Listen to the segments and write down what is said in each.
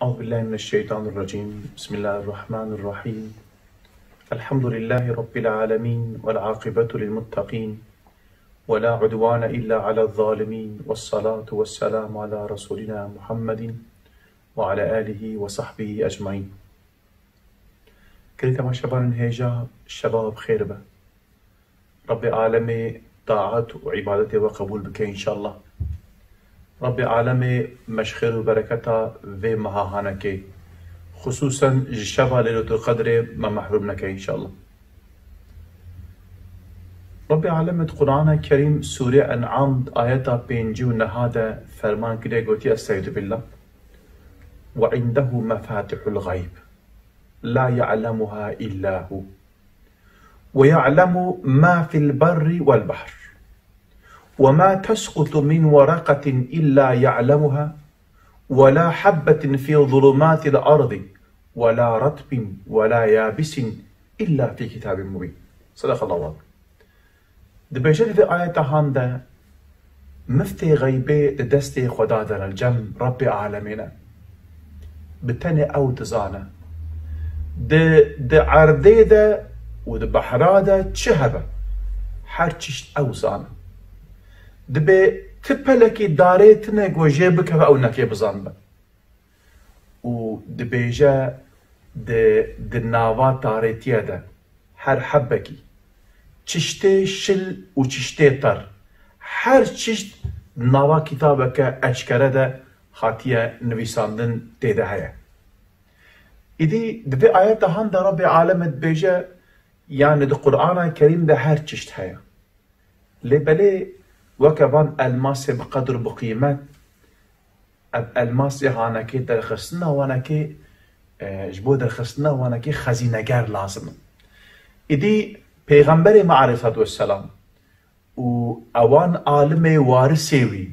أعوذ بالله من الشيطان الرجيم. بسم الله الرحمن الرحيم. الحمد لله رب العالمين والعاقبة للمتقين ولا عدوان إلا على الظالمين، والصلاة والسلام على رسولنا محمد وعلى آله وصحبه أجمعين. كلتا ما شبان هيجا شباب خير به رب العالمين، طاعت وعبادته وقبول بك إن شاء الله. رب العالمين مشخير وبركته في مهاهانك، خصوصا شبه ليلة القدر ما محرومنك إن شاء الله. رب العالمين القرآن الكريم سورة أنعام آيات بينجو نهادا فرمان كده قوتي أستعيذ بالله. وعنده مفاتح الغيب لا يعلمها إلا هو ويعلم ما في البر والبحر وما تسقط من ورقة إلا يعلمها ولا حبة في ظلمات الأرض ولا رطب ولا يابس إلا في كتاب مبين. صدق الله العظيم. دبجل في آية هاندا مفتي غيبي دستي خدا در الجم رب العالمين بتني أو تزانا د عرضي دا ود بحرا دا تشهبه هر چشت أو زانا دبي تبلكي داريتنا جوجي بك أو نكي بزانبه و دبيجا د ناوا داريتيا دا هر حبكي چشته شل و چشته تر هر چشت ناوا كتابك اشكره دا خاتيه نويساندن تيده هيا. إدي دبي آيات هان دا رب العالم دبيجا يعني دا قرآن الكريم دا هر چشت هيا لبلي وكبان الماس بقدر بقيمة الماس هانكي درخصنا وانكي جبو درخصنا وانكي خزينجار لازم. إدي پیغمبر معرفة والسلام و اوان عالم وارثيوي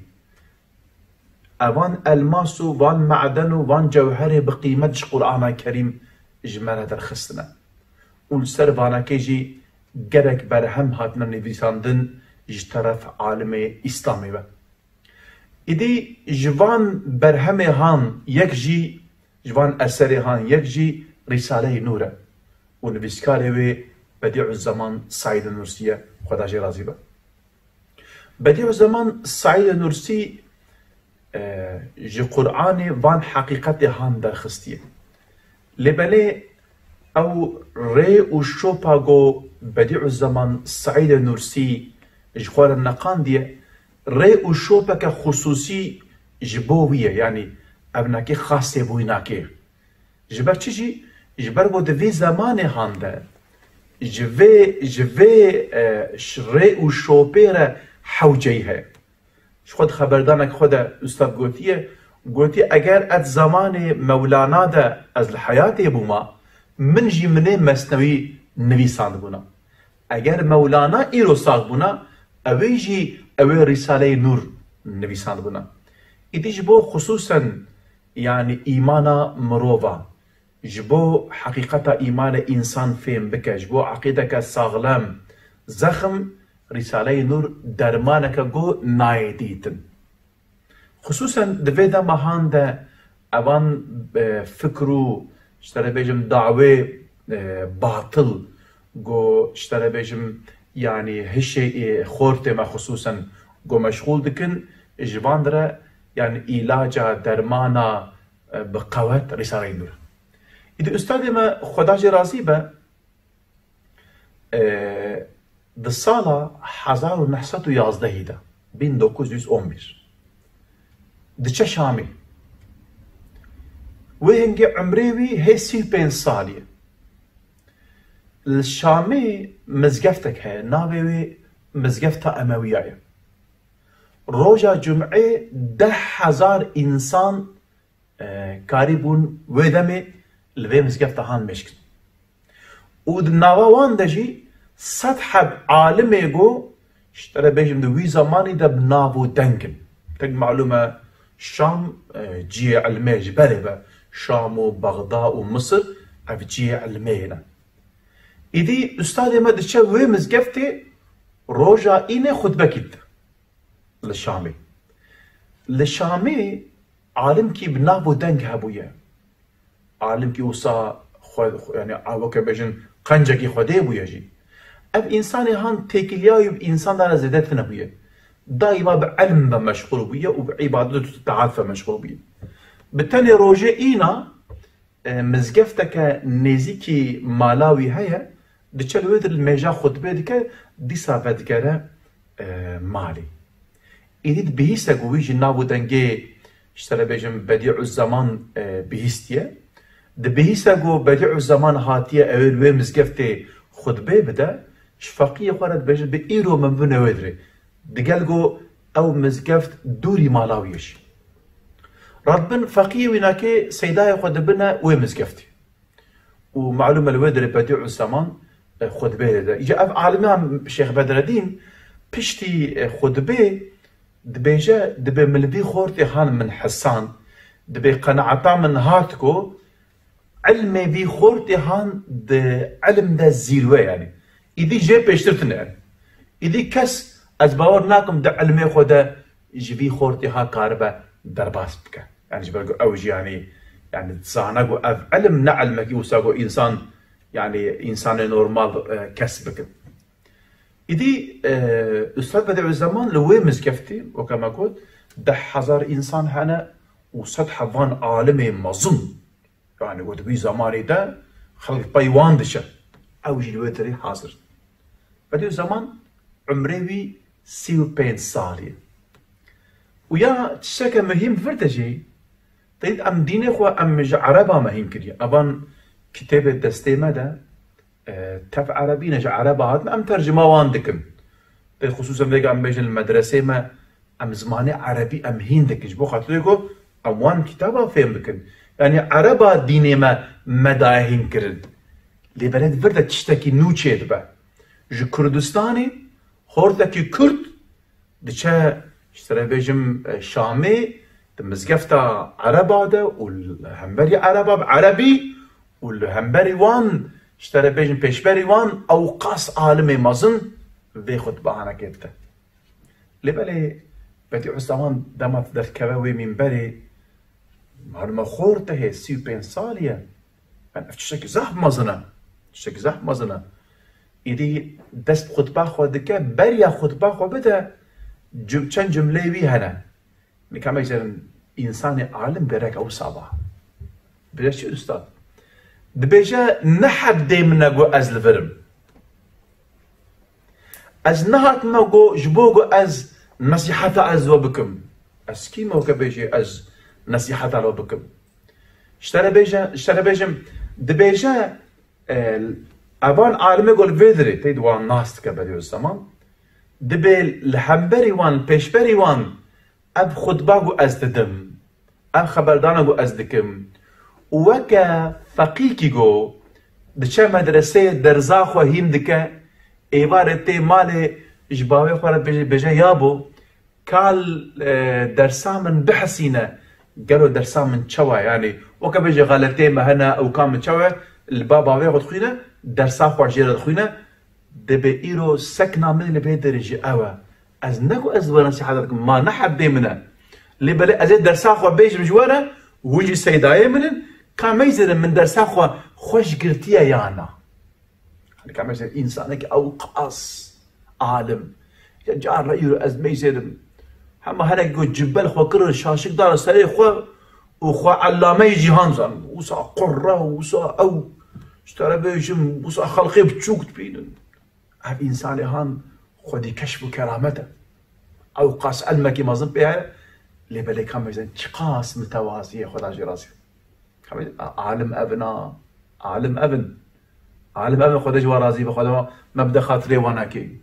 اوان الماس وان معدن وان جوهر بقيمة قرآن الكريم جمالة درخصنا والسر وانكي جي جرك برهم هاتنا نفيساندن جطرف عالم إسلامي با. إدي جوان برهمي هان يك جي جوان أسري هان يك جي رسالة نورة ونبسكاري وي بديع الزمان سعيد النورسية خدا جي رازي با. بديع الزمان سعيد النورسي جي قرآن وان حقيقة هان در خستية لبالي أو ري وشوباغو بديع الزمان سعيد النورسي جخوار النقان دي ري وشوبك خصوصي جبوية يعني ابناكي خاصة بويناكي جبر چيجي جبر بو دوي زمان هانده جوي ري وشوبير حوجيها خود خبردانك خود استاد قوتي اگر ات زمان مولانا ده از الحياة بوما من جي منه مسنوي نويساند بونا اگر مولانا ايرو ساق بونا اوی جی اوی رساله نور نویساند بونا. ایدی جبو خصوصا يعني ایمانا مروفا جبو حقیقتا ایمان انسان فهم بکه جبو عقیدك ساغلام زخم رساله نور درمانك جو نايديتن خصوصا دویدا مهان ده اوان فکرو اشتره بيجم دعوه باطل جو اشتره بيجم يعني هالشيء خورته ما خصوصا جو مشغول دكن جواندرا يعني علاجا درمانا بقوات رسالة نور. إذا أستاذ ما خداجي رازي با د سالا 1911 دا 1911 دچه شامي وهنجي عمريوي هي 35 سالية الشامي مزقفتك هي ناوي مزقفتها أموية روجا جمعة 10,000 إنسان كاريبون ودمي لذي مزقفتها هان مشكل ودناوان دجي سطح عالمي جو اشترى بيجم دوي زماني دا بنابو دنكن تك معلومة شام جي علمي جبالي شام وبغداد ومصر اف جي علمينا إذا أستاذ ما دشة ومزقفتي روجا إني خطبة كده للشامي عالم كي بنابو دنگ هبويا عالم کی وسا يعني اوك بيجن قنجه کی خدي بو يجي اب انسان هان تكليا انسان دار زدت نبيه دائما بعلم مشغول بيه وبعبادته تعاطف مشغول بيه بالتالي روجي اينا مزقفتك نزيكي مالاوي هيا دچلويد الميجا خطبه ديك دي سافدگره مالي إذا بهيسا قويج نابو دنجي اشترى بيجم بديع الزمان بهيستيه ده بهيسا قو بديع الزمان هاتيه اول وي مزقفتي خطبه بدا شفاقية خورد بيجم بإيرو من بنا ودري دقال قو او مزقفت دوري مالاويش ربن فقيه ويناكي سيداي خد بنا وي مزقفتي ومعلومة الودري بديع الزمان خطبه ده اجا اف عالمي الشيخ بدر الدين بشتي خطبه دبيجا دبي ملبي خورتي هان من حسان دبي قناعتا من هاتكو علمي بي خورتي هان د علم دا زيروه يعني إذي جي بيشترتنا يعني إذي كس از باور ناكم دا علمي خودا جبي خورتي ها كاربا درباس بك يعني جبالكو اوجي يعني تزاناكو اف علم نعلمك يوساكو انسان يعني انسان نورمال كسبك إذي أستاذ بديع الزمان لوي مزقفتي وكما قلت 10,000 إنسان هنا وصد حضان عالمي مظن يعني قلت بي زماني ده خلق بيوان دشا أوجي الوتري حاضر بديع الزمان عمري 35 سالية ويا تشكى مهم فرتجي تريد أم ديني خو أم عربا مهم كريا أبان كتاب الدستي مدى تف عربي نجا عربات أم ترجمة واندكن خصوصا ذيك أم بيجن المدرسة ما أم زماني عربي أم هندكش بو خاطر يقول أم وان كتابة فهم بكن يعني عربا ديني ما مداهين كرن لي بلد فرده تشتكي نوچيد با جو كردستاني خورتكي كرد دچا اشترى بيجم شامي دمزقفتا عربا ده والهمبري عربا بعربي والهمبري وان اشترى بيجن بيشبري وان او قاس عالمي مازن في خطبه انا كتبته لبالي بديع الزمان دمت در كبوي من بري معلومه خورته هي 35 ساليه انا تشك زح مازنا تشك زح مازنا ايدي دست خطبه خودك بريا خطبه خو بده چند جمله وی هنا نكما يجرن انسان عالم برك او صابه بلاش استاذ دبيجا نحب دايما نقو از الفرم از نهات ما قو جبوغو از نصيحة از وبكم از كيما وكبيجي از نصيحة لو بكم اشترى بيجم دبيجا ابان عالمي قول فيدري تيدوان ناس كبديو الزمان دبي الحنبري وان بيشبري وان اب خطباغو از تدم اب خبردانغو از دكم وكا فقيكي جو دچا مدرسه درزا خو هيم دكا ايوارتي مالي جباوي خو بجا يابو قال درسا من بحسينا قالوا درسا من تشوا يعني وكا بيجي غلطي ما هنا او كان من تشوا البابا وي خوينا درسا خو جير خوينا دبي ايرو سكنا من اللي بيدرجي اوا از نكو از ونسي حضرتكم ما نحب ديمنا اللي بلا ازيد درسا خو بيجي مجوانا ويجي سيداي من كان ميزر من درسا خو خوش قرتيا يانا كان ميزر انسانك او قاص عالم جار رأيو از ميزر هما هنا يقول جبل خو كرر شاشك دار سري خو وخو علامي جهان زن وسا قرة وسا او اشترى بيجم وسا خلقي بتشوك تبينن هاد انسان هان خودي كشف كرامته او قاس علمك ما ظن بها اللي بالك كان ميزر قاس متوازيه خد على راسي عالم ابنا عالم ابن خود جوا راضي بخدا مبدا خاطري وانا كي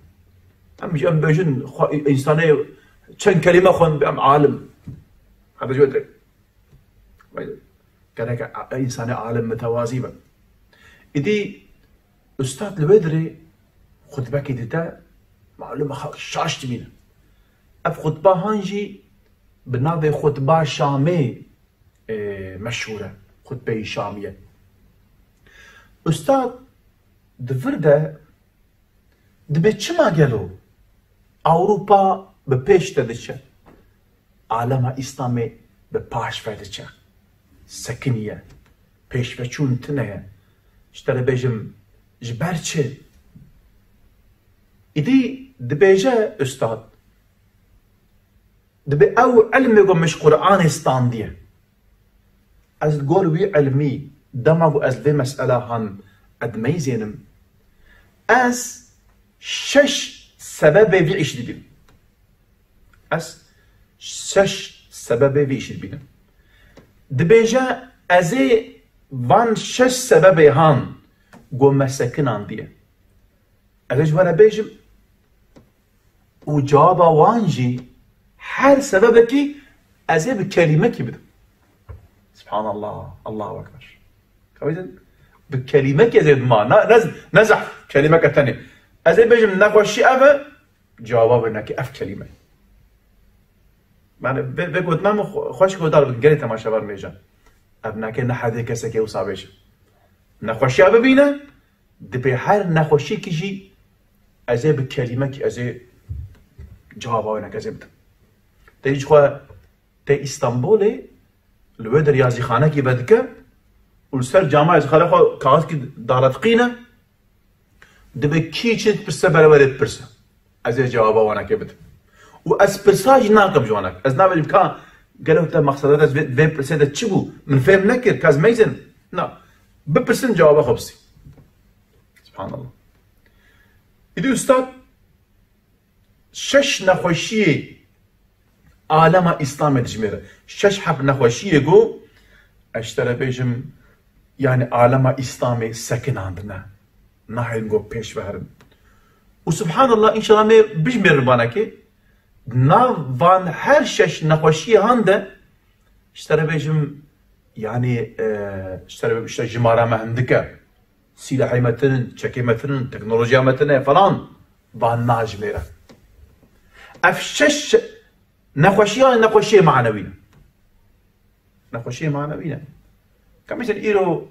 ام جم بجن انساني كان كلمه خون بام عالم هذا جو ادري كذاك انسان عالم متوازي ايدي استاذ البدري خطبه كده معلومه شاشت مين اف خطبه هانجي بنابي خطبه شامي مشهوره خطبه شاميه استاذ دفرده دبي چما قالوا اوروبا بپیش دادشه عالم اسلامی بپاش فردشه سکنیه پێشڤەچوون تنەیە شتەرە بێژم ji ber çi îdî dibêje ustad dibe ew elmê ku miş Qur'anê standiye ez gor wî elmî dema ku ez vê meselehan edmeyzênim ez şeş sebebê vî îş dibînim ez şeş sebebê vî îşî dibînim dibêje ez ê van şeş sebebê han گو مسکنان دیه اگه جوانه بیجم و جوابا وانجی هر سبب کی ازی به کلمه کی بدم سبحان الله الله اکبر کاویدن به کلمه کی ازی ما نزح کلمه کتنی ازی بیجم نخوشی اوه جواب نکی اف کلمه من بگوید من خوش کودار بگم گلی تماشا بر میجم اب نکه نحده کسی که اصابیشم نخوشی ببینه دبی هر نخوشی کیجی ازی به کلمه کی ازی جوابای نکازی بدم تیج خو تی استانبولی لوی در ریاضی خانه کی بدکه ولسر جامعه از خاله خو کاغذ کی دارت قینه دبی کی چیت پرسه برابرت پرسه ازی جوابا نکی بدم و از پرساج ناکم جوانک از نابیم که گلو تا مقصدات از وی پرسه ده چی بو من فهم نکر کاز میزن نه بپرسن جواب خبسی سبحان الله ایدی استاد شش نخوشی عالم اسلام دجمیره شش حب نخوشی گو اشتره بیجم yani alema İslam'ı sekinandına nahin go peş verin و subhanallah inşallah me bijmir bana ki van her şeş nexweşiyê han de اشتره بیجم yani işte jimara mehndike silahı metinin, çeki metinin, teknolojiye metine falan van najmere ef şeş nexweşiye manevîne nexweşiye manevîne كمثل إيرو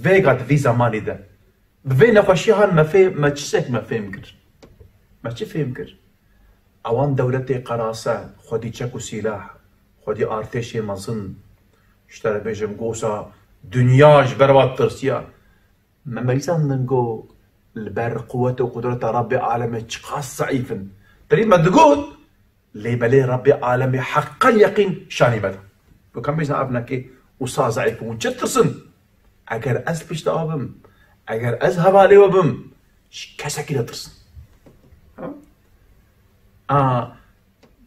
فيجات في زماني ده بفين أخشيها ما تشسك ما فهم كر ما تفهم كر أوان دولتي قراسة خدي تشكو سلاح خدي أرتشي مظن اشترى بيجم قوسا دنياش بربات ترسيا ما ميزان ننقو البر قوة وقدرة ربي عالمي تشخاص ضعيفا تريد ما تقول لي بلي ربي عالمي حقا يقين شاني بدا وكم ميزان أبنكي وصا ضعيف ونشترسن اگر از پشت آبم اگر از حوالی وبم کسکی نترسن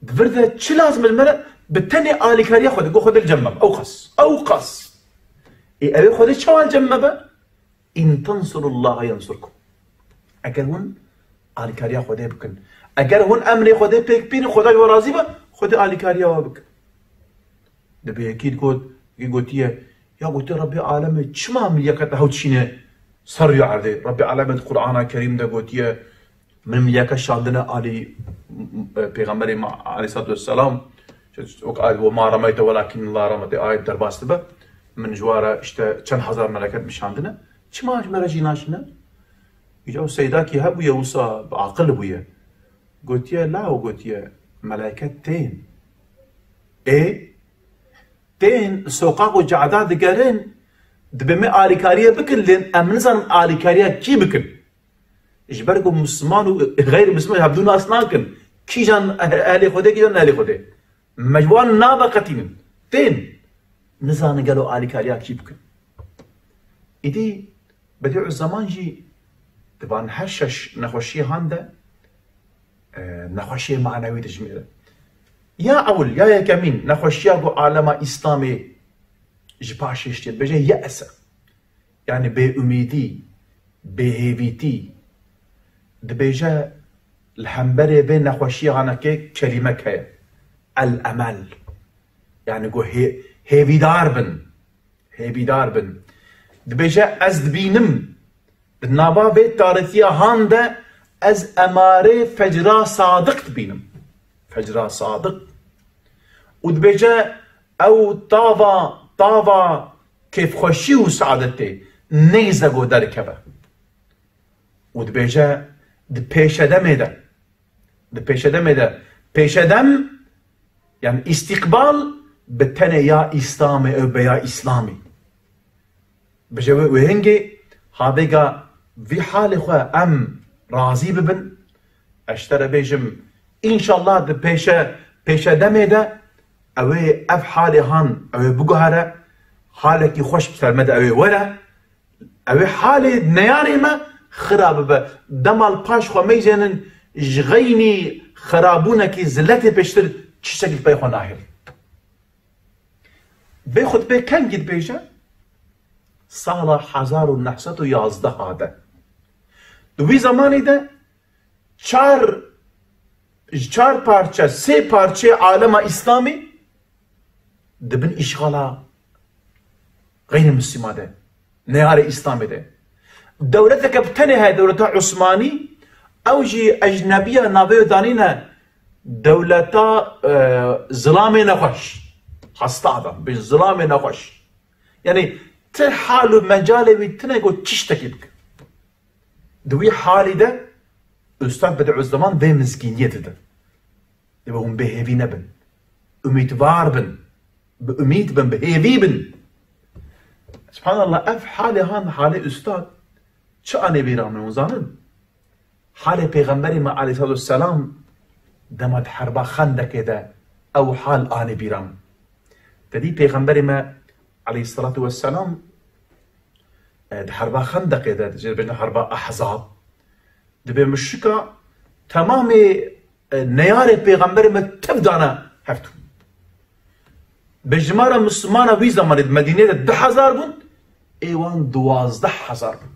دفرده چه لازم المرأة بتني آليكاريا خود الجمب أو قص أبي خود شو الجمب إن تنصروا الله ينصركم أجر هون آليكاريا خود بكن أجر هون أمري خود بيك بين خداي ورازيبه خود آليكاريا وبك دبي أكيد قلتيه يا قلت ربي عالمي شما مليكة هوتشينه صار يعرضي ربي عالمي القرآن الكريم ده قلتيه من مليكة شاندنا علي پیغمبر عليه الصلاة والسلام وما رميت ولكن الله رمت آية درباست به من جواره اشتا چند هزار ملكات بشاندنا شما مرجي ناشنا يجاو سيداكي هبويا وصا بعقل بويا قلتيه لا وقلتيه ملائكة تين ايه تين سوقاق وجعداد دقارين دبمي آليكاريا بكن لين أمنزان آليكاريا كي بكن إجباركم مسلمان وغير مسلمان يبدون أصناكن كي جان أهلي خودي كي جان أهلي خودي مجوان نابقتين تين نزان قالوا آليكاريا كي بكن إدي بديع الزمان جي دبان هشش نخوشي هاندا نخوشي معنوي تجميله يا أول يا كمين نخوشياغو عالم إسلامي جباشيشتي بجي يأس يعني بأميدي بهيفيتي دبيجا الحنبري بين نخوشياغانا كي كلمة كي الأمل يعني قو هيفي داربن دبيجا أز دبينم بالنابا بيت تاريخيا هاندا أز أماري فجرا صادق دبينم فجرا صادق ودبيجا او طاوا كيف خوشي وسعادتي نيزقو دركبه ودبيجا دبيشا دم ده بيشا دم يعني استقبال بتنه يا اسلامي او بيا اسلامي بجه و هنگی هابیگا وی حال خواه ام راضی ببن اشتر بیجم انشالله ده پیش دمه ده اوه اف حالی هان اوه بگوهره حالکی خوش بسرمده اوه وره اوه حالی نیاری ما خراب به دمال پاش خو میزنن جغینی خرابونه کی زلت پیشتر چی شکل پی خو ناهل به خود به کن گید بیجه سال 1911 هاده دوی زمانی ده چار پارچه سه پارچه عالم اسلامی دبن اشغالا غیر مسلمه ده نیار اسلامی ده دولت که بتنه های دولت عثمانی او جی اجنبیه ناوی دانینه دولت ظلام نخوش هسته آدم به ظلام نخوش یعنی تر حال و مجال وی تنه گو چیش تکیب دوی حالی ده استاد بدع الزمان به مسکینیت ده به هم بهیوی نبن امیدوار بن به امید بن بهیوی بن سبحان الله اف حالی هان حالی استاد چه آنی بیرام نوزانن حال پیغمبری ما علیه السلام دمت حربا خندکه ده او حال آنی بیرام تدی پیغمبری ما علیه السلام ده حربا خندکه ده جربنا حربا احزاب ده به مشکا تمام نیار پیغمبری ما تفدانا هفتو بجمار مسلمان وی زمان مدینه ده 10,000 بون ایوان 12,000 بون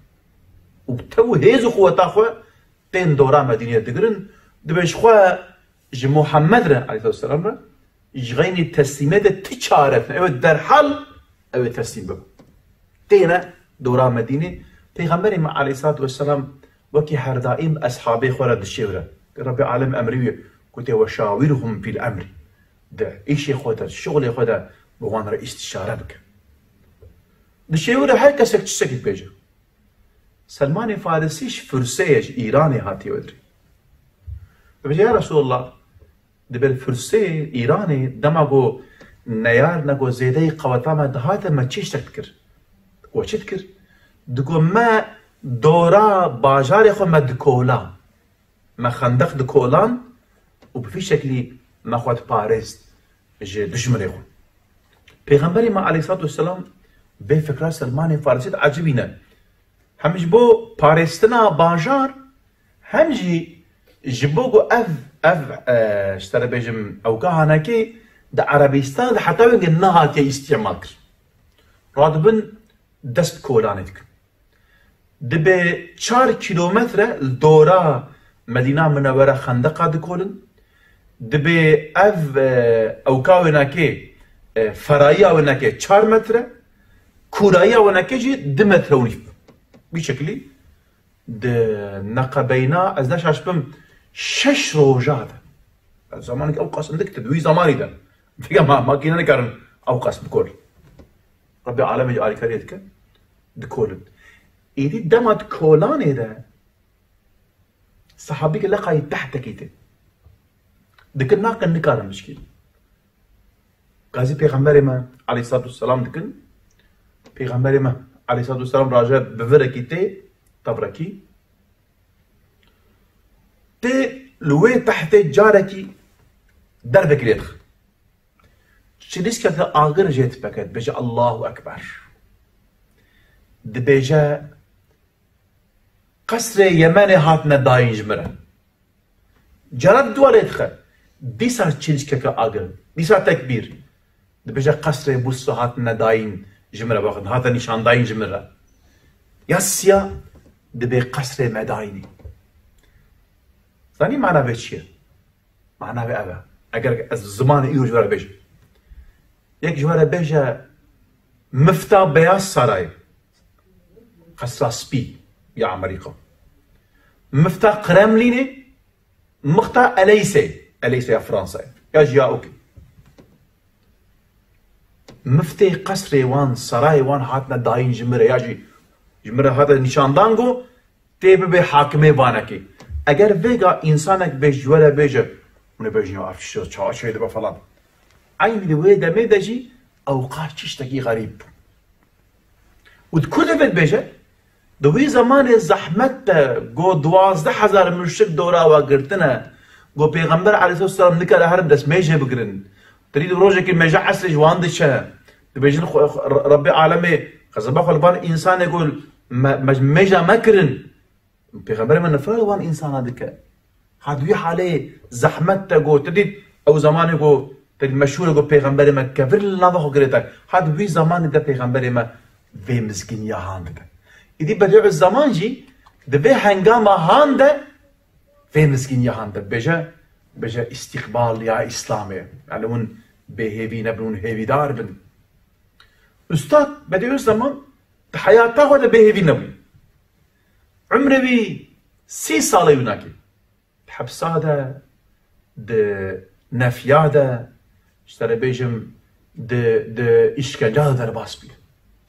و تو هیز قوتا خو تین دورا مدینه دگرن دبش خو ج محمد را علیه السلام را جغینی تسلیمه تچارت او در حال او تسلیم بگو تینه دورا مدینه پیغمبر ما علیه السلام وکی هر دائم اصحابه خورا دشیوره رب عالم امریه کتی و شاورهم فی الامر ده ایشی خود شغل خود بوان را استشاره بکن دشیوره هر کسی که چسکی بیجه سلمان فارسیش فرسیش ایرانی هاتی ودری بجه یا رسول الله دبل فرسی ایرانی دماغو نیار نگو زیده قوتا ما دهات ما چیش تکر و چی تکر دگو ما دورا باجار خو ما دکولا ما خندق دکولان و بفی شکلی ما خود پارست جه دشمنی خو پیغمبری ما علیه السلام به فکر سلمان فارسیت عجبینه همش بو پارستنا باجار همجی جبوگو اف اشترى بيجم اوقاها هناكي دا عربيستان دا حتى وين قلناها تي استعمال كر رادبن دست كولانتك دبي 4 كيلومتر الدورة مدينة منورة خندقة دكولن دبي اف اوقاها هناكي فرايا هناكي 4 متر كورايا هناكي جي 2 متر ونص بشكلي د نقبينا از ناش عشبم 6 روجات زمانك اوقاس عندك تدوي زماني ده فيها ما كنا نكرن اوقاس بكل ربي عالم يجعل كريتك دكول ايدي دمت كولاني ده صحابيك لقى تحتك ايدي دكن ناقن نكار مشكل قازي پیغمبر ما عليه الصلاه والسلام دكن پیغمبر ما عليه الصلاه والسلام راجع بفركيتي تبركي تي لوي تحت جاركي دربك ليدخل شديس كانت آغر جيت بكت بجا الله أكبر دبيجا قصر يمن هاتنا داين جمرة جرد دوار يدخل ديسا تشيلش كاكا آغر ديسا تكبير دبيجا قصر بوسو هاتنا داين جمرة باخد هاتا نشان داين جمرة ياسيا دبي قصر مدايني ثاني معنى بيتشير معنى بأبا اگر الزمان ايو جوارا بيجا يك جوارا بيجا مفتا بياز سراي قصر سبي يا أمريكا مفتا قرمليني مختا أليسي يا فرنسا يا جياوكي مفتي قصر وان سراي وان هاتنا داين جمرة يا جمرة هذا نشاندانگو تيب به حاكمه بانكي اگر ويگا انسانك بيج جوارا بيجا اونه بيجي عرف چا شده با فلان عين دوي دمه دجي اوقات چشتكي غريب وتكل بيت بيجا دوي زمان زحمت جو 12,000 مشرك دورا وقرتنا جو پیغمبر علیه الصلاة والسلام نکل هرم دست میجه بگرن تريد روجك الميجا عسل جوان دشها بيجن ربي عالمي خزبا خلبان انسان يقول ميجا مكرن پیغمبر من نفر وان انسان هذاك هادوي حاله زحمت تقو تديد او زمان يقول تديد مشهور يقول پیغمبر ما كفر لنافخو قريتك هادوي زمان ده پیغمبر ما في مسكين يا هاندك يدي بديع الزمان جي ده في هنگاما هانده في مسكين يا هاندك بجا استقبال يا اسلامي يعني اون بهيفي نبنون هيفي دار بن استاد بديع الزمان حياته هذا بهيفي نبن عمره بي 3 ساله يوناكي حبساده د نفياده اشترى بيجم د اشكنجه در باس بي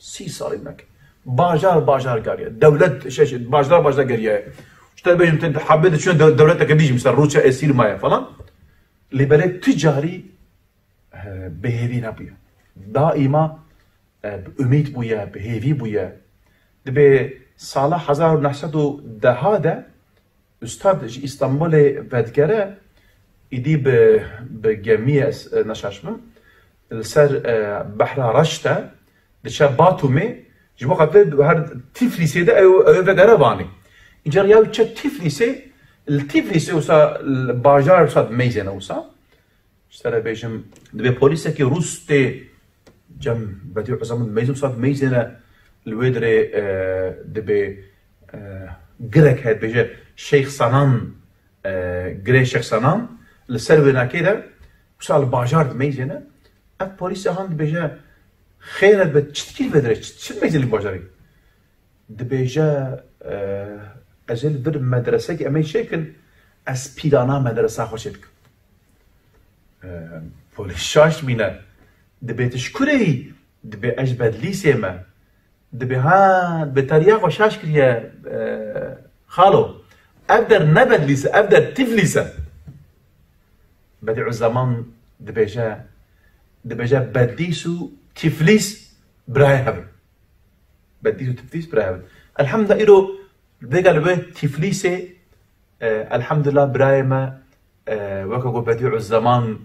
3 ساله يوناكي باجار قاريه دولت شاش باجار قاريه اشترى بيجم انت حبيت شنو دولتك بيجي مثلا روسيا اسير مايا فلان لبلد تجاري بهيفي نبيه دائما بأمید بویا بهیوی بویا دبی سال 1910 استاد استانبول ودگره ایدی به گمی نشاشم سر بحر رشته دچه باتومه جمع قبل هر تفلیسی ده او ودگره بانی اینجا یاو چه تفلیسی وسا باجار وسا میزنه وسا اشترى بيجم دبي بوليسه كي روستي جم بديع زمان ميزم صاد ميزنا الويدري دبي جرك هاد بيجا شيخ صنان جري شيخ صنان السربنا كده وصل باجار ميزنا اف بوليس هاند بيجا خيرت بتشتكي بدري شد ميزن الباجاري دبيجا اجل بر مدرسه كي امي شكل اسبيدانا مدرسه خوشتك بوليس شاش مينا دبي تشكري دبي اجبد ليسي ما دبي ها بطريقه شاش كريا خالو ابدر نبد ليسه ابدر تفليسه بديع الزمان دبيجا بديسو تفليس برايهب بديسو تفليس برايهب الحمد لله بيجا البيت تفليسه الحمد لله برايما وكو بديع الزمان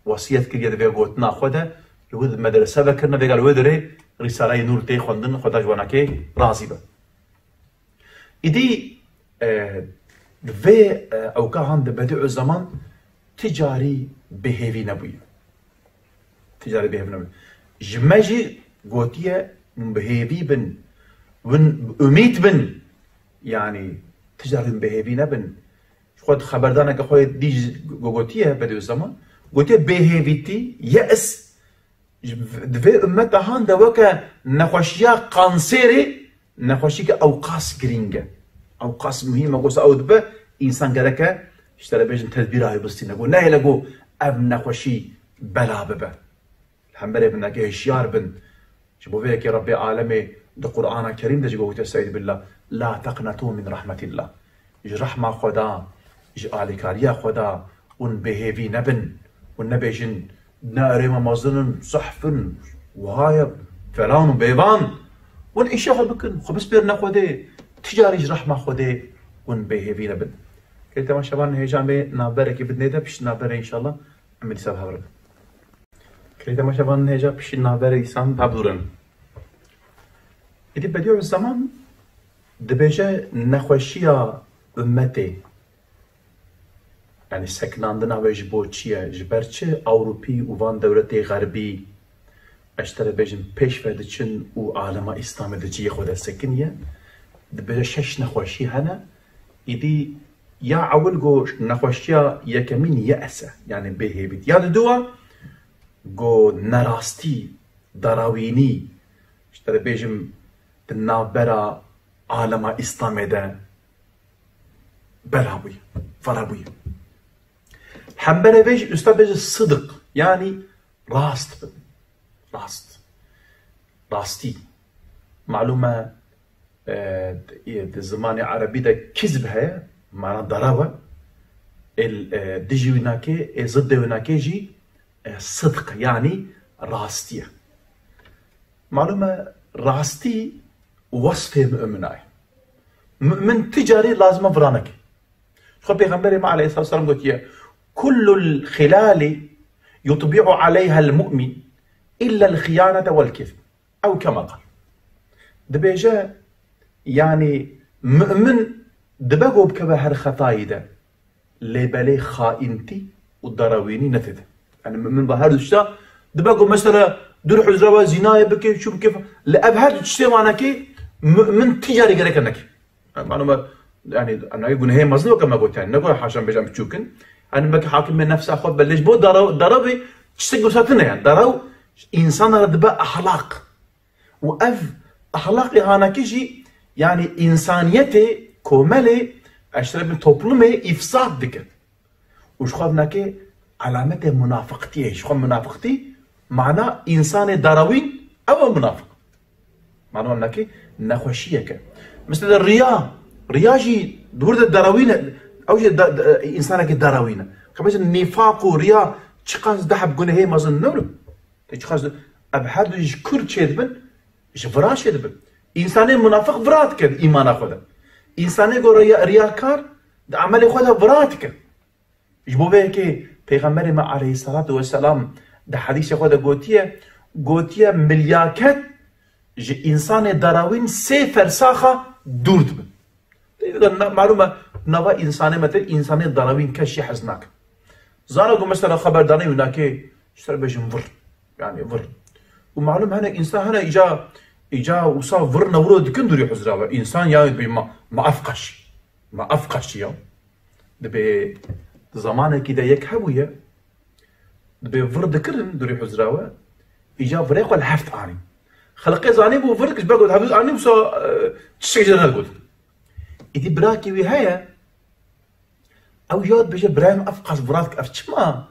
وصيت كريا دبي قوت ناخذها لود مدرسه ذكرنا بقى الودري رساله نور تي خوندن خدا جواناكي راضي به ايدي في او كان بديع الزمان تجاري بهيفي نبوي تجاري بهيفي نبوي جماجي قوتيه بهيفي بن اميت بن يعني تجاري بهيفي نبن خود خبردانا كخوي دي قوتيه بديع الزمان قوتيه بهيفيتي يأس دفي امتا هان دوكا نخوشيا قانسيري نخوشيكا اوقاس جرينجا اوقاس مهمه قوس او دبا انسان كذاك اشترى بيجن تدبير هاي بستينا قول ناهي لقو اب نخوشي بلا ببا الحمد لله بنك هشيار بن شبو فيك يا ربي عالمي ده قرآن الكريم ده جبوه تستعيد بالله لا تقنطوا من رحمة الله اج رحمة خدا اج آلكاريا خدا ون بهيفي نبن ون نبيجن ناريما مازنن صحفن وهايب فلان وبيبان ون إشاها بكن خبس بيرنا خده تجاري رحمة خده ون بهيفي نبن كده ما شبان هيجان بي نابرك بدنا ده بش نابر إن شاء الله عملي سبها برد كده ما شبان هيجان بش نابر إنسان بابدورن إدي بديع الزمان دبيجا نخوشيا أمتي يعني سكناندنا وجبو چیه جبرچه اوروپی و وان دولت غربی اشتر بيجن پیش فدچن و عالم اسلام دجی خود سکنیه دبیجا شش نخوشی هنا ایدی یا اول گو نخوشیا یکمین یأسه يعني بهیبید یا دوا گو نراستی دراوینی اشتر بيجن دنابرا عالم اسلام ده برابوي فرابوي حنبنا بيج استاذ بيج الصدق يعني راست راستي معلومة الزمان العربي ده كذب هي معناها ضراوة الدجي وناكي ضد وناكي جي صدق يعني راستية معلومة راستي وصف مؤمناي مؤمن تجاري لازم فرانك خو بيغمبري ما عليه الصلاة والسلام قلت كل الخلال يطبع عليها المؤمن إلا الخيانة والكذب أو كما قال دبيجا يعني مؤمن دبقوا بكبه هالخطايدة لبالي خائنتي والدراويني نثذ يعني مؤمن بهذا الشيء دبقوا مثلا دور حزروا زناية بكي شوف كيف لأبهاد الشيء معنا كي مؤمن تجاري قالك أنك معلومة يعني أنا يقول هي مظلومة كما قلت يعني نقول حاشا بيجام تشوكن أنا بك حاكم من نفسه أخذ بلش بو ضربي تشتغل ساتنا يعني ضرو إنسان رد بقى أخلاق وأف أخلاقي هانا كيجي يعني إنسانيتي كوملي أشرب توبلمي إفساد دك وش خذنا كي علامة منافقتي إيش خذ منافقتي معناه إنسان دراوين أو منافق معناه أنك نخوشيك مثل الرياء رياجي دور الدراوين أو شيء إنسانك دراوين كمان النفاق ورياء تشخاص دحب قلنا هي ما ظنوا تشخاص أبحث يشكر شيء إيش فراش شيء إنسان منافق فرات كذا إيمان أخذه إنسان يقول رياكار عمل يأخذها فراتك إيش بوبه كي پیغمبر ما عليه الصلاة والسلام ده حديث يأخذه قوتيه ملياكت جي إنسان دراوين سه فرساخة دورد بن معلومة نوا إنسان مثل إنسان دراوين كشي حزناك زانقو مثلا خبر داني هناك اشترى بيجن فر يعني فر ومعلوم هنا إنسان هنا إجا وصار فر نورو دكن دوري حزراوه إنسان يعني بي ما أفقش يوم دبي زمانه كده يكهوية دبي فر دكرن دوري حزراوه إجا فريق الحفت آني خلقي زاني بو فرقش بقول حفظ آني بسا تشتكي جنال قلت إدي براكي وهايا أو ياد بيجي برايم أفقس براتك أفتشما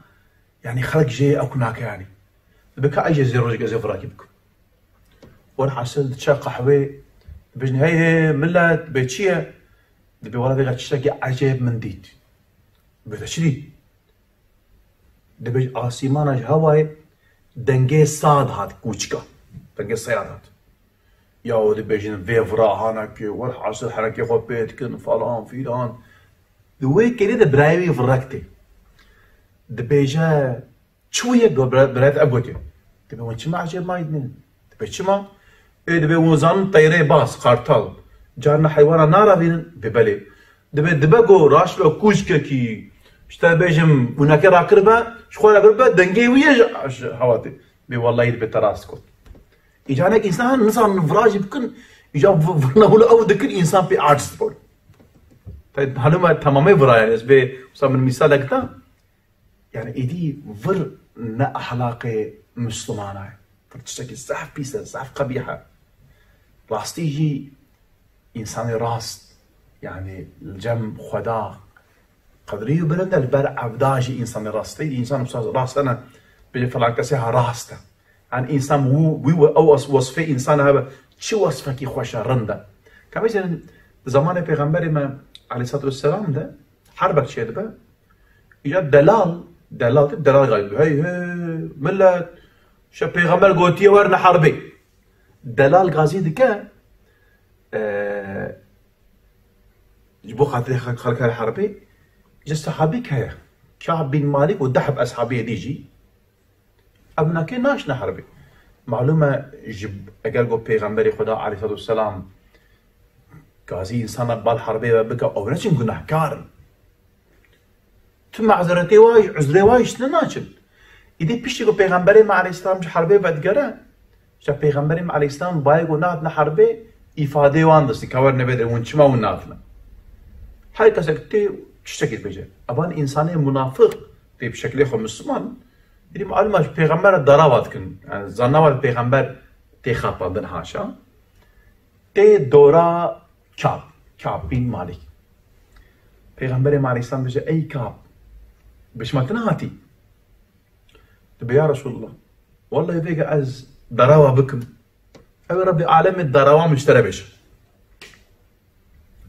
يعني خلق جي أو كناك يعني بكا أجي زي روجك زي فراكي بكم ورح أسل تشاق حوي بجن هاي ملت بيتشيه دبي ولا بيغا تشتكي عجيب من ديت بتشري دبي آسيمانج هواي دنجي صاد هات كوچكا دنجي صياد هات يا دبي جن فيفرا هانك ورح أسل حركي خو بيتكن فلان فيلان دوي كده برايوي فرقتي دبيجا شويه برات ابوتي دبي وانش ما عجب ما يدنين دبي شما دبي وزان طيري باص قارتال جارنا حيوان نارا بين ببلي دبي دبقو راشلو كوشكا كي اشتا بيجم هناك راكربه شخولا قربه دنجي ويا هواتي بي والله يدبي تراسكو اجانك انسان نصان فراجي بكن اجا فرنا او دكن انسان في ارتس بول طيب هلما تمامي فرا يعني اسبي وصار من مثالك ده يعني ايدي فر نا اخلاقي مسلمانه فرتشتكي صح بيسه صح قبيحه راستيجي انسان راست يعني الجم خدا قدري بلند البر عبداجي انسان راستي انسان بصاص راست انا بلي فلان كسيها راسته يعني انسان وي او وصفه انسان هذا شو وصفك خوشا رنده كمان زمان پیغمبر ما عليه الصلاة والسلام ده حربك شيء ده إجا دلال غايب هي ملت شو پیغمبر قوتيه ورنا حربي دلال غازي دكا جبو خاطر خلق الحربي إجا صحابي كهيا كعب بن مالك ودحب أصحابي ديجي أبناكي ناشنا حربي معلومة جب أقل قو پیغمبر خدا عليه الصلاة والسلام غازي انسان بالحربيه بكا او نشن گناهكار ثم عذرتي واي عذري واي شناچن ايدي بيشتو پیغمبر ما عليه السلام حربيه بدگره شا پیغمبر ما عليه السلام باي گناه حربيه ifade واندس كور نبد ونچما ونافنا هاي كسكتي تشتكي بيجي ابان انسان منافق في بشكل خو مسلمان ايدي معلومه پیغمبر دراوات كن يعني زناوات پیغمبر تي خاطبن هاشا تي دورا كعب بن مالك پیغمبر ما عليه السلام بيجي اي كعب بش ما تنهاتي تبي يا رسول الله والله يبيك از دراوة بكم أبي ربي عالم الدراوة مشترى بيش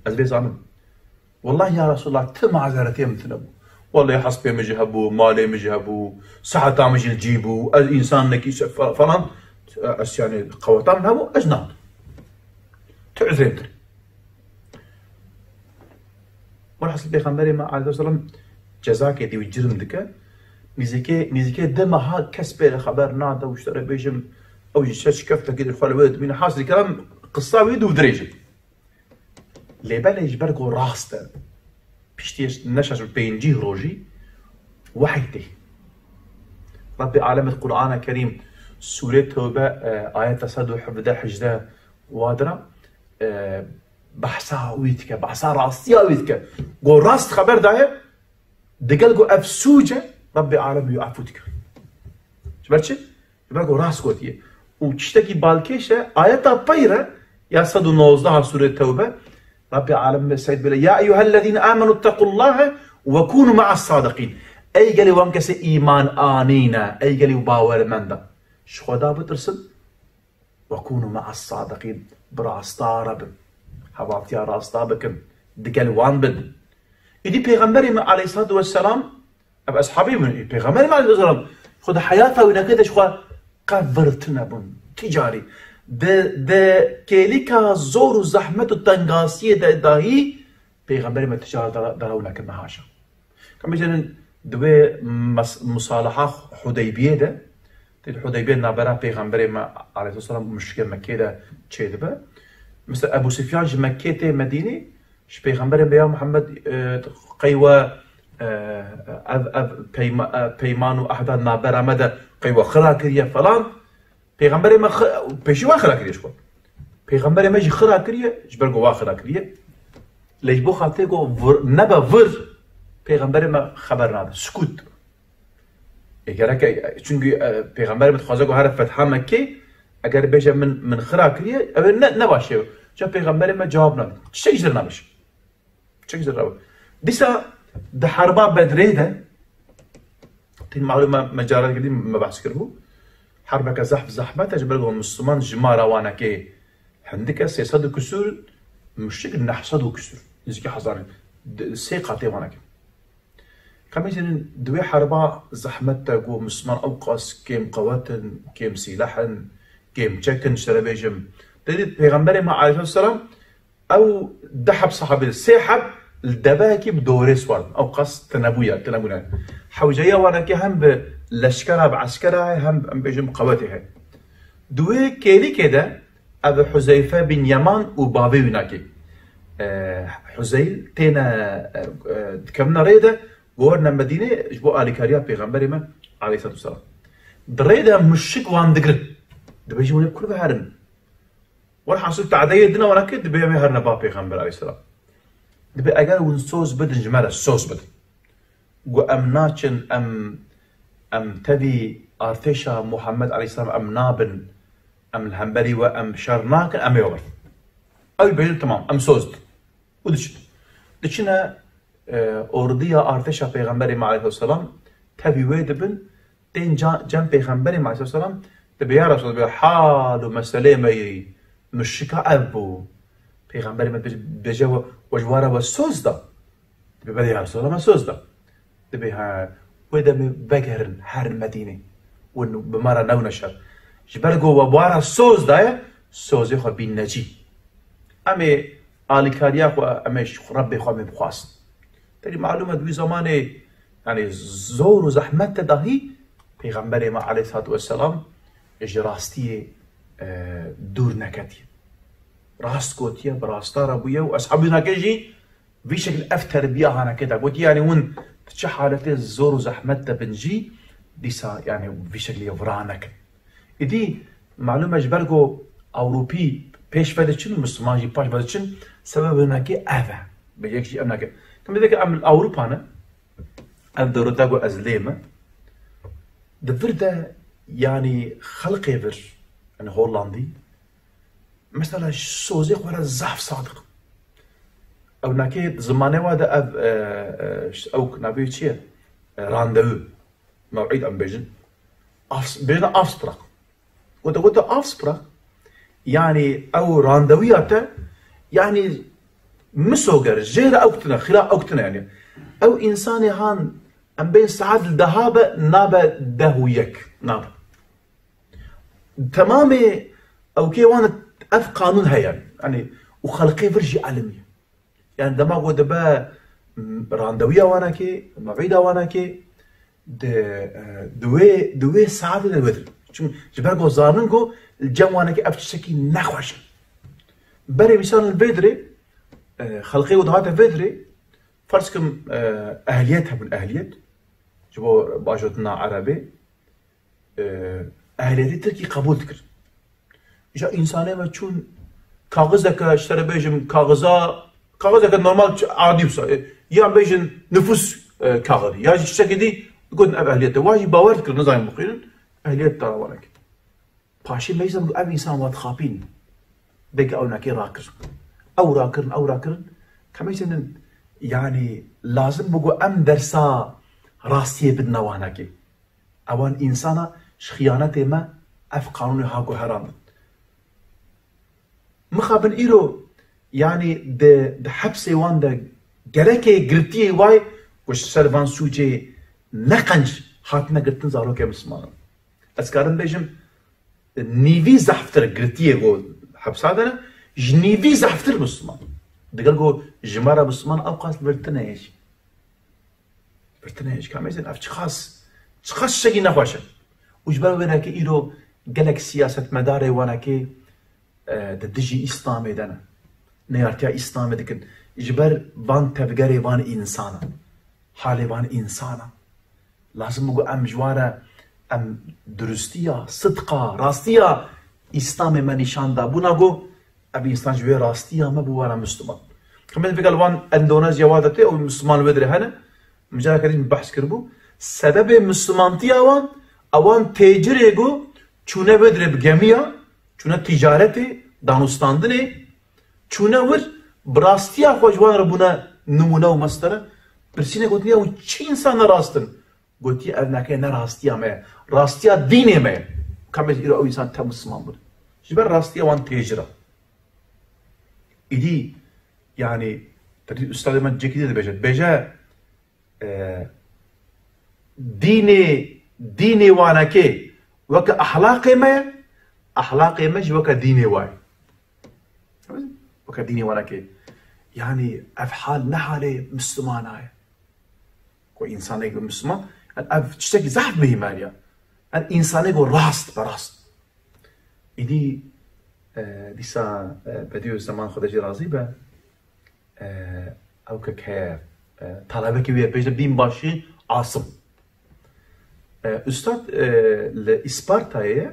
از بيز عنهم والله يا رسول الله تم عذرتي مثل والله يا حسبي مجهبو مالي مجهبو ساعتا مجي نجيبو الانسان نكيس فلان يعني قوتان هبو أجناد تعذرين والحصل بيغمبري ما عليه الصلاة والسلام جزاك دي وجرم دكا نزيكي دمها كسبه خبر نادا واشترى بيجم او يشش كفته كده الخال ولد من حاصل كلام قصه ويدو ودريجه لي بلج برغو راسته بيشتيش نشر بينجي روجي وحيته ربي عالم القرآن الكريم سورة توبة آية تصدو حفظة حجدة وادرة بحثا ويتك بحثا راستيا ويتك قو راست خبر داية دقل قو أفسوجة ربي عالم يعفوتك شبرتش؟ شبرتش راست قوتيه وتشتكي بالكيشة آية بايرة يا صدو نوزدها سورة توبة ربي عالم سعيد بلا يا أيها الذين آمنوا اتقوا الله وكونوا مع الصادقين أي قالي وانكس إيمان آنينا أي قالي وباور من ده شو دا بترسل وكونوا مع الصادقين براستار بن حبابتي راستا بكم دقل وان بن إدي بيغمبري عليه الصلاة والسلام أب أصحابي من بيغمبري عليه الصلاة والسلام خد حياته وينا كده شو قبرتنا بن تجاري ده كيليكا زور زحمة التنقاسية داهي بيغمبري ما تجارة دارونا كما هاشا كما يجنن دوي مصالحة حديبية ده الحديبية نابرا بيغمبري ما عليه الصلاة والسلام مشكلة مكة ده تشيدبه مثل أبو سفيان جي مكة مدينة ش بيغمبري بيا محمد قيوة بيمانو أحدا نابرا مدى قيوة خرا كريا فلان بيغمبري ما بيشوا خرا كريا شو بيغمبري ما جي خرا كريا جبرقوا واخرا كريا ليش بو خاطيكو نبا فر بيغمبري ما خبرنا سكوت اگر چونکی پیغمبر متخوازه گو هر فتح مکه اگر بشه من خرا کریه نباشه چون پیغمبر ما جواب نداد چه چیزی نباشه چه چیزی نباشه دیسا ده حربا بدره ده تین معلومه مجارات قدیم ما بحث کرده حربه که زحمت اجبر گو مسلمان جمع روانه که هندك 300 كسور مشكل نحصد كسور نزكي حزار سي قاطي وانا كمثلا دوي حربا زحمت جو مسلمان اوقاس كيم قواتن كيم سلاحن كيم تشكن شربيجم تدي پیغمبر ما عليه السلام او دحب صحابي سيحب الدباكي بدوريس وان اوقاس تنبويا حوجيه وانا كي هم لشكرها بعسكرها هم بيجم قواتها دوي كيلي كده ابو حذيفه بن يمان وبابي هناك حذيل تينا كمنا ريده قورنا مدينه جبو الي كاريا پیغمبر ما عليه الصلاه والسلام دريده مشك وان دقر دبيجون بكل بهرن والحاصل تعدي دنا وانا كد دبي هرنا با پیغمبر عليه السلام دبي اجل ونسوس بدن جمال السوس بدن قو امناتشن ام تبي ارتشا محمد عليه السلام ام نابن ام الهمبري وام شرناك ام يوغر اي بين تمام ام سوزد دشنا اورديا ارتشا پیغمبر ما عليه السلام تبي ويدبن تين جان پیغمبر ما عليه السلام تبي يا رسول الله حال ومساله مي مشكا ابو پیغمبر ما بجوا وجواره وسوزدا تبي بدي يا رسول الله ما سوزدا تبي ها ودم بقرن هر المدينه وانه بمره نو نشر جبرقو وبوارا سوز دايا سوزي خو بين نجي امي آلي كاريا خو امش ربي خو مبخواست تري معلومه دوي زمانه يعني زور وزحمت داهي پیغمبر ما عليه الصلاه والسلام اجراستي دور نكتي راست كوتيا براستار ابويا واصحابنا كيجي بشكل افتر بيها انا كده قلت يعني وين تشي حالتي زور وزحمت بنجي ديسا يعني بشكل يفرانك إدي معلومة جبرقو أوروبي بيش فادتشن مسلمان جي باش فادتشن سبب هناك أذى بيجيك شيء هناك كم ذيك أم أوروبا أنا أقدر تاقو أزليمة دفردا يعني خلق يفر أنا هولندي مثلا سوزيق ولا زعف صادق أو هناك زمانه وادا أو نبي شيء راندو موعد أم بيجن بيجنا أفسبرق قلت أفسبرق يعني أو راندوياته يعني مسوغر جيرة أوكتنا خلاء أوكتنا يعني أو إنساني هان أم بين سعاد الذهابة نابا دهويك نابا تمام او كي وانا اف قانون هي يعني وخلقي فرجي عالميه يعني دماغ دبا راندويه وانا كي موعده وانا كي دوي ساعات الودر چون جبرگو زارنگو الجم وانا كي افتشكي نخوش بري مثال الفيدري خلقي ودهات الفيدري فرض كم اهليتها بالاهليت جبو باجوتنا عربي اهليتي تركي قبول تكر اجا انسانه ما چون كاغذك اشتري بيجم كاغذك نورمال عادي بس يا بيجن نفوس كاغذي يا الشكل دي يقول اب اهليته واجي باور تكر نظام مقيل اهليت ترى ولك باشي ميزم اب انسان واد خابين بقى او ناكي راكر او راكر كميزن يعني لازم بقو ام درسا راستيه بدنا واناكي اوان انسانا خيانته ما اف قانون هاكو حرام مخابن ايرو يعني د حبسي وان د جركي قلتي واي وش سرفان سوجي نقنج هاتنا قلتن زارو كي مسلمان اسكارن بيجم نيفي زحفتر قلتي غو حبساتنا جنيفي زحفتر مسلمان دقل غو جمارة مسلمان اوقات برتنايش كما يزن اف خاص شقي نخوشه وجبر وينك ايرو قالك سياسة مداري وانا كي دجي اسلامي دنا نيارتيا اسلامي دكن جبر وان تفقري وان انسانا حالي وان انسانا لازم بقو ام جوارا ام درستيا صدقا راستيا اسلامي ما نشان دا بونا قو ابي انسان جوي راستيا ما بوانا مسلمان كمان فقال وان اندونيسيا وادتي او مسلمان ودري هنا مجال كريم بحث كربو سبب مسلمانتي اوان تاجر اگو چونه بدر بجميع چونه تجارتي دانستاندني چونه ور براستيا خوجوان ربنا نمونه ومستره برسينه قلت او چه انسان راستن قلت ابنك نه راستيا ما راستيا دينه ما كم او انسان تا مسلمان بود جبر راستيا وان تاجره ايدي يعني تريد استاذ من جكيد بيجا ديني وانا كي وك اخلاقي ما وك ديني واي وك ديني وانا كي يعني افحال نحالي مسلماناي كو انسان يقول مسلمان اف تشتكي زحف به ماليا الانسان يقول راست براست ايدي ديسا بديو زمان خدجي راضي با او كه طلبه كي بيجي بين باشي عاصم استاذ الاسبارتاي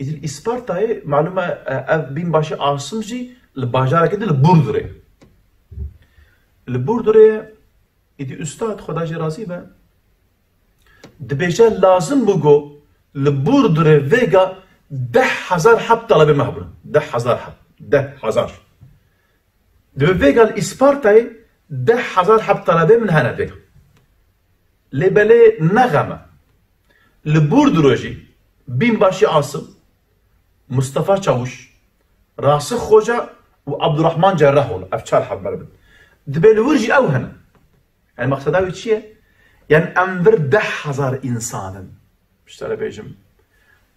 الاسبارتاي معلومه بين باشي عاصم جي الباجاره كده البوردري يدي استاذ خداجي راسي با دبيجا لازم بقو البوردري فيجا 10,000 حب طلبه مهبره 10,000 حب 10,000 دبي فيجا الاسبارتاي 10,000 حب طلبه من هنا فيجا لبلي نغمه البوردروجي بين باشي عاصم مصطفى چاوش راسخ خوجا وعبد الرحمن جراحول افشار حب بربن دبي الورجي او هنا يعني مقصداوي چيه يعني انظر 10,000 انسانا بشتري بيجم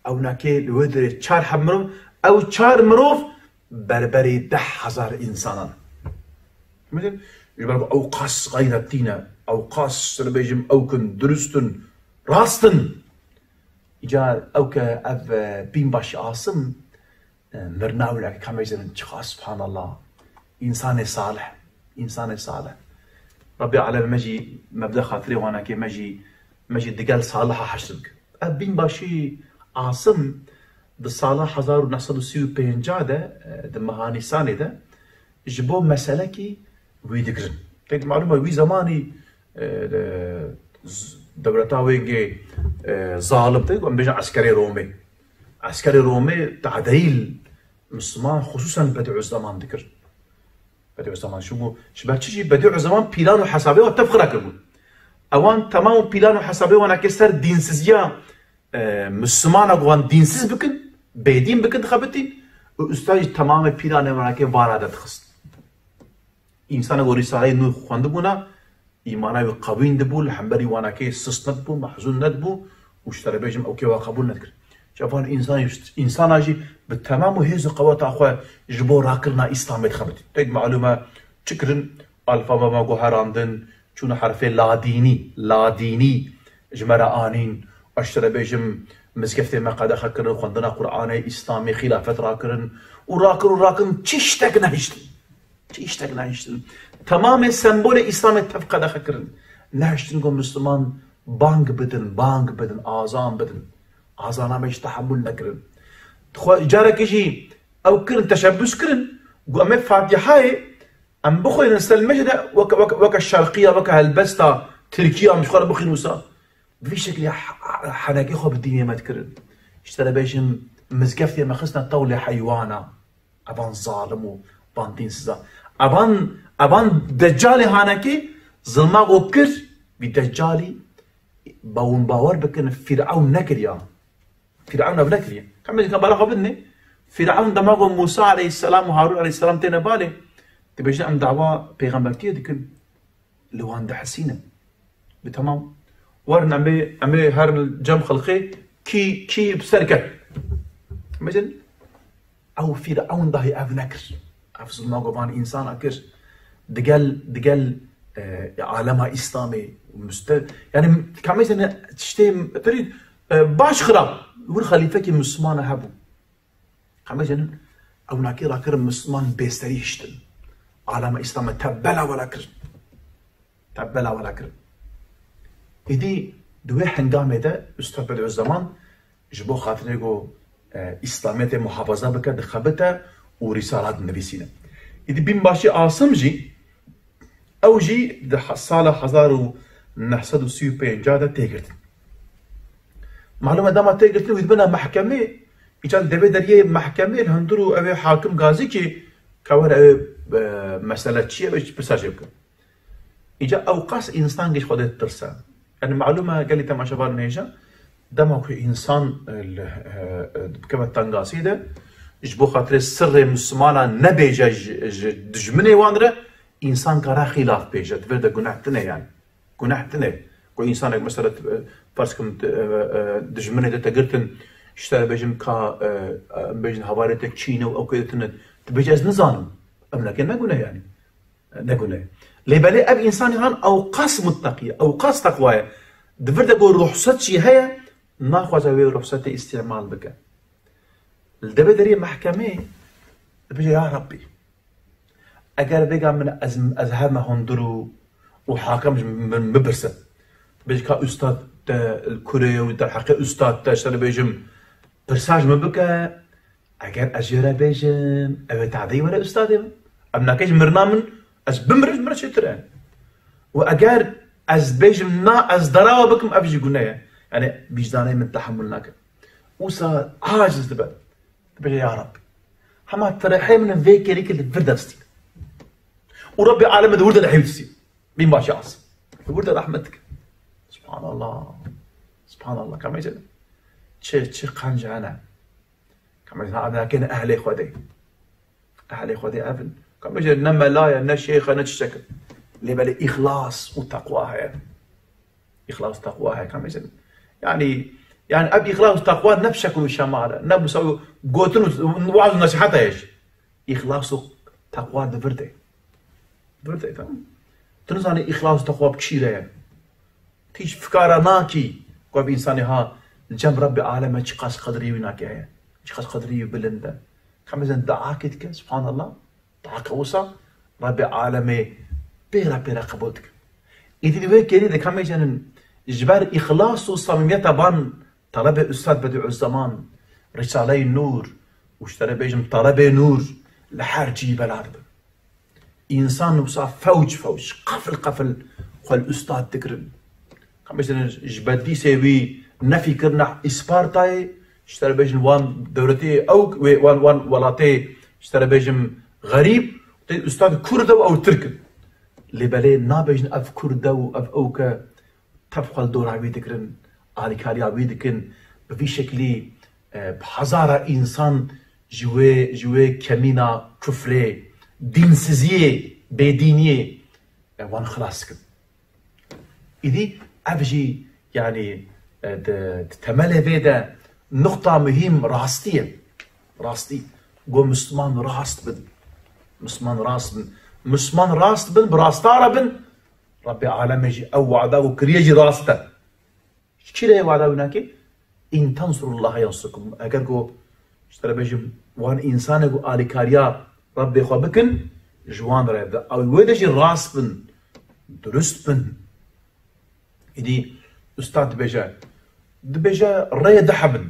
او ناكي الودري 4 حب مروف او 4 مروف بربري 10,000 انسانا مثل يبقى او قاس غيرتينا او قاس بيجم او كن درستن راستن اجا او كاب بين باش عاصم مرناو لك كما يزن سبحان الله انسان صالح ربي على مجي مبدا خاطري وانا كي مجي دقال صالحه حشرك بين باشي عاصم بالصالح 1935 ده دمهاني ساني ده جبو مسألة كي ويدقرن تيك معلومة وي زماني دولتا وينجي ظالم تيك وم بيجا عسكري رومي تعديل مسلمان خصوصا بديع الزمان ذكر بديع الزمان شبه تشي بديع الزمان بلان وحسابي وتفخرك يقول اوان تمام بلان وحسابي وانا كسر دينسيزيا مسلمان اقوان دينسيز بكن بيدين بكن خبتين استاذ تمام بلان وانا كي وارد تخص انسان اقول رسالة نو خوانده بونا ايمانا قوين دبو الحنبري وانا كي سست ندبو محزون ندبو واشترى بيجم او كي قبول ندكر جوان انسان اجي بالتمام وهيز قوات اخو جبو راكرنا اسلامي خبت تك معلومه تشكرن الفا ما جو هراندن چون حرف لا ديني جمرا انين اشترى بيجم مسكفتي ما قد خكرن خوندنا قران اسلامي خلافه راكرن وراكرن تشتك نهشتن تمام سمبول اسلامي تفقد خكرن نهشتن قوم مسلمان بانگ بدن آزان بدن آزانا مش تحمل نكرن جارك يجي او كرن تشبس كرن قوم فاتحة ام بخوي نسل مجد وك الشرقية وك هالبستا تركيا مش خالد بخي موسى بفي شكل حناكي خو بالدنيا ما تكرن اشترى بيشم مزقفتي ما خصنا طولة حيوانا ابان ظالمو بان دين سزا ابان دجالي هاناكي ظلما وكر بدجالي باون باور بكن فرعون نكريا فرعون بنكريا كم كان بالغ بدني فرعون دماغه موسى عليه السلام وهارون عليه السلام تينا بالي تبيش عم دعوة بيغمبرتيه ديكن لوان ده حسينة بتمام ورن عمي هار الجم خلقي كي بسركة مثلا او فرعون ده ابنكر افز دماغه بان انسان اكر دقل عالمها اسلامي يعني كمان تشتي تريد باش خراب يقول خليفه مسلمان هبو كمان او ناكي راكر مسلمان بيستري هشتن عالم اسلام تبلا ولا كر إدي دوي حنقامه ده استاذ بدع الزمان جبو خاطر يقول اسلامية محافظه بك دخبته ورسالات النبي سينا إدي بين باشي عاصم جي او جي ده سال 1935 جاده تيجرت معلومه دama تيجرت ويدبنا محكمه ايجان دبي دريه محكمه هندرو او حاكم غازي كي كور مساله شيء باش بساجبك اجا اوقاس انسان جيش خدت ترسا يعني معلومه قال لي تماشى بال نيجا دما كو انسان كما تنغاسي ده جبو خاطر السر مسلمانا نبيجا دجمني وانره انسان كرا خلاف بيجا تفرد جناح تنه يعني جناح تنه كو انسان مثلا فرسكم دجمني ده تقرتن اشترى بيجم كا بيجن هوارتك تشينو او كده تنه تبيجاز نزانم ام لكن ما قلنا يعني نقولنا لي بالي اب انسان هان اوقاس متقيه اوقاس تقوايا دفرد اقول رخصت شي هي ناخذ رخصتي استعمال بك الدبي دري محكمه بيجي يا ربي اگر بقى من ازهر ما هندرو وحاكم من مبرسه بيجي كا استاذ الكوري ودا حقي استاذ تشتري بيجم برساج ما بك اگر اجرا بيجم او تعدي ولا استاذ امنا كيش مرنامن از بمرج مرش ترى واگر از بيجم نا از دراوه بكم ابجي قلنا يعني بيجداني من تحملناك وصار عاجز دبا بيجي يا رب هما ترى من فيك ريك اللي بردستي وربي عالم ورد الحبسي بين باشي عاص ورد رحمتك سبحان الله كما يجي تشي قنجة انا كما يجي انا كان اهلي خدي ابن كما يجي نما لا نا شيخ انا تشكل اللي بالي اخلاص وتقواها يعني اخلاص تقواها كما يجي يعني ابي اخلاص وتقوى نبشكل وشماله نبسوي قوتن وعظ نصيحتها ايش اخلاص وتقوى دفرتي تمام تنزاني اخلاص وتقوى بكشيره يعني تيش فكاره ناكي قوي انساني ها الجنب ربي عالمه تشقاس قدري وناكي هي تشقاس قدري بلنده كما زين دعاكتك سبحان الله دعاك وصا ربي عالمي بيرا قبولتك إذا وين كريده كما يجن جبار إخلاص وصميمية بان طلب أستاذ بديع الزمان رسالة النور واشترى بيجم طلب نور لحرجي بالارض إنسان وصا فوج قفل خل أستاذ تكرم كما يجن جبدي سوي نفي كرنا إسبارتاي اشترى بيجم وان دورتي أو وان ولاتي اشترى بيجم غريب أستاذ كردو أو تركن اللي بالي نابجن أف كردو أف أوكا تفقل دور عبيدكن على كاري عبيدكن بفي شكلي بحزارة إنسان جوي كمينا كفري دين سزيه بدينية وان خلاصكن إذي أفجي يعني تملي فيدا نقطة مهم راستية راستي قو مسلمان راست بن مسلمان راست بن مسلمان راست بن براستارا بن ربي عالم يجي أو وعدا وكريجي راسته شكله وعدا هناك إن تنصروا الله ينصركم أجر قو اشترى بيجم وان إنسان قو آلي كاريا ربي خو بكن جوان رابدا أو ويدجي راست بن درست بن إدي أستاذ دبجا رأي دحبن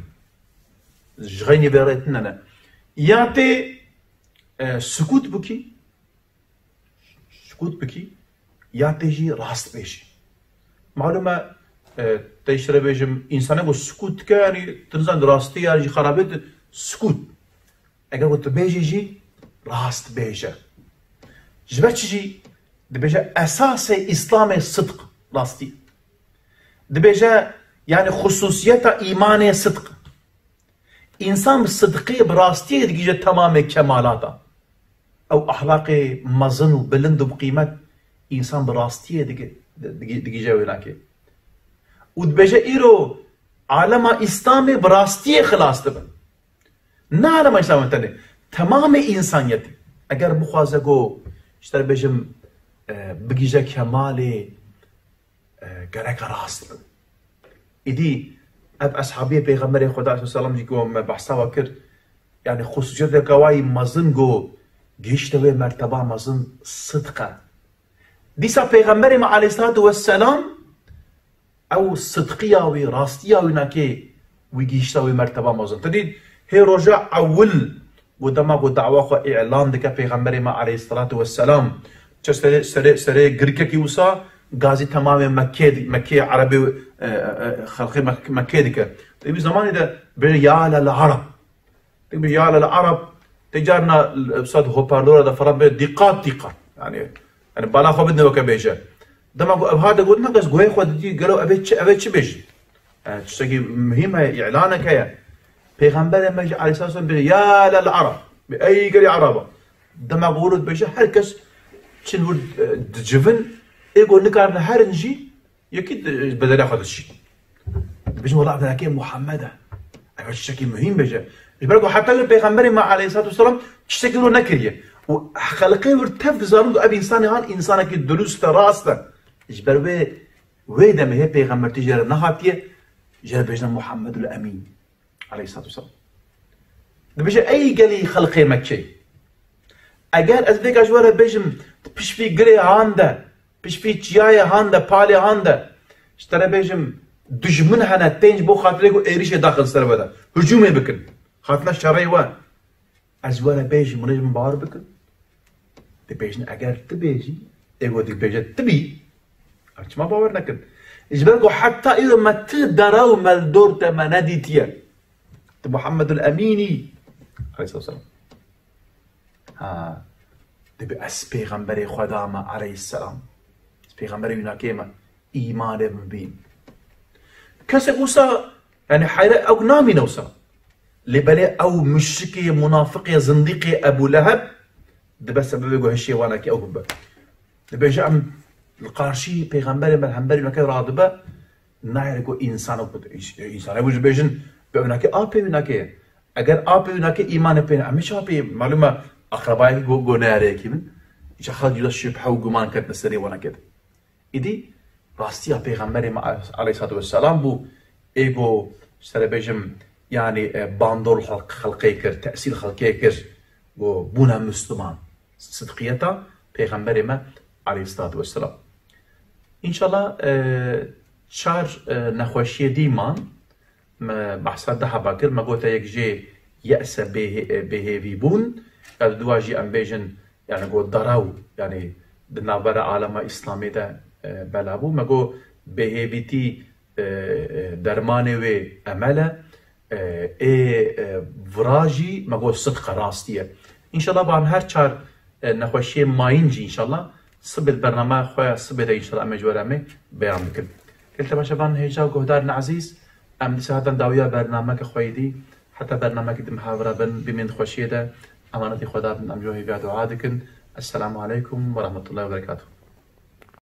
جغيني بريتنا ياتي سكوت بكي ياتي جي راست بيجي معلومة تيشرب بيجم إنسان يقول سكوت كاني تنزل راستي يعني خرابيط سكوت أجل قلت بيجي جي راست بيجا جبتش جي دبجا أساس إسلام الصدق راستي دبجا يعني خصوصية إيمان صدق إنسان بالصدقية براستية دقيجة تمام كمالاته أو أخلاقي مزن وبلند بقيمة إنسان براستية دقيجة ولاكي ودبجا إيرو عالم إسلامي براستية خلاص تبن نا عالم إسلام تاني تمام إنسانيتي أجر بخوازقو اشتر بجم بقيجة كمالي قرق راست بن إدي أب أصحابي بيغمري خدا صلى الله عليه وسلم يقول بحثا وكر يعني خصوصية كواي مزن جو جيشتوي مرتبة مزن صدقة ديسا بيغمري مع عليه الصلاة والسلام أو صدقية وراستية وناكي ويجيشتوي مرتبة مزن تديد هي رجع أول ودما دعوة إعلان دكا بيغمري مع عليه الصلاة والسلام سري غريكي وسا غازي تمام مكي عربي خلقي مكي دكا تبي زمان ده يا للعرب تبي يا للعرب تجارنا الاستاذ هوبارلورا ده فرب دقات يعني بالا خو بدنا وكبيجا دما هذا قلنا قص غوي خد دي قالوا ابي بيجي تشتكي مهمه اعلانك يا پیغمبر ما عليه الصلاه والسلام يا للعرب باي قال عربه دما قولوا بيجي هركس شنو جبن يقول نكارنا هرنجي يكيد بدل ياخذ الشيء بيجي والله بدنا كي محمد ايوه الشكل مهم بيجي يبقى حتى البيغمبر ما عليه الصلاه والسلام تشتكي له نكريه وخلقي ورتف زارون ابي انسان هان انسانك درست راسته يجبر ويدا ما هي بيغمبر تجرى نهاتيه جرى بيجنا محمد الامين عليه الصلاه والسلام بيجي اي قالي خلقي مكي اگر از دیگه جواره بيجم بيشفي قري هانده بيشفي جيايه هانده بالي هانده اشترى بيجم دجمن هنا تنج بو خاطريكو ايريش داخل سربدا هجوم بكن خاطنا شرعي وا ازواره بيجي منجم بار بكن تبيجن اگر تبيجي ايغو دي بيجي تبي اش ما باور نكن اجبركو حتى اذا ما تدراو مالدور تمنديتيا محمد الاميني عليه الصلاه والسلام دبي اس پیغمبر خدا ما عليه السلام پیغمبر يناكيما ايمان ببين كسا اوسا يعني حيرة او نامي نوسا لبلي او مشركي منافقي زنديقي ابو لهب دبا سبب يقول هالشي وانا كي او ببا دبا جاء القارشي پیغمبر ملهمبر يناكي رادبا ناير يقول انسان ابو جبيجن بيوناكي ابي يناكي اگر ابي يناكي ايمان بين امش ابي معلومه اقربائي جو ناريكي من ايش اخذ يلا الشبحه وقمان كانت نسري وانا كده ايدي راستيا پیغمبر عليه الصلاه والسلام بو ايجو سر بيجم يعني باندور خلقي كر تاثير خلقي كر بونا مسلمان صدقيته پیغمبر ما عليه الصلاه والسلام ان شاء الله شار نخوشي ديمان بحث ده باكر ما قلت يجي يأس به بون دواجي ام بيجن يعني قو دراو يعني دنابرا عالم اسلامي ده بلابو مگو بهيبيتي درمانه و عمله فراجي مگو صدق راستيه ان شاء الله بان هر چار نخوشي ماينجي ان شاء الله صبت برنامه خويا صبت ان شاء الله مجورامي بيان بكل قلت باشبان هيجا وقهدارنا عزيز ام ساعه داويه برنامه خويدي حتى برنامه دم محاوره بمن خوشيه ده امانه خدا ام جوهي دعاء دكن السلام عليكم ورحمه الله وبركاته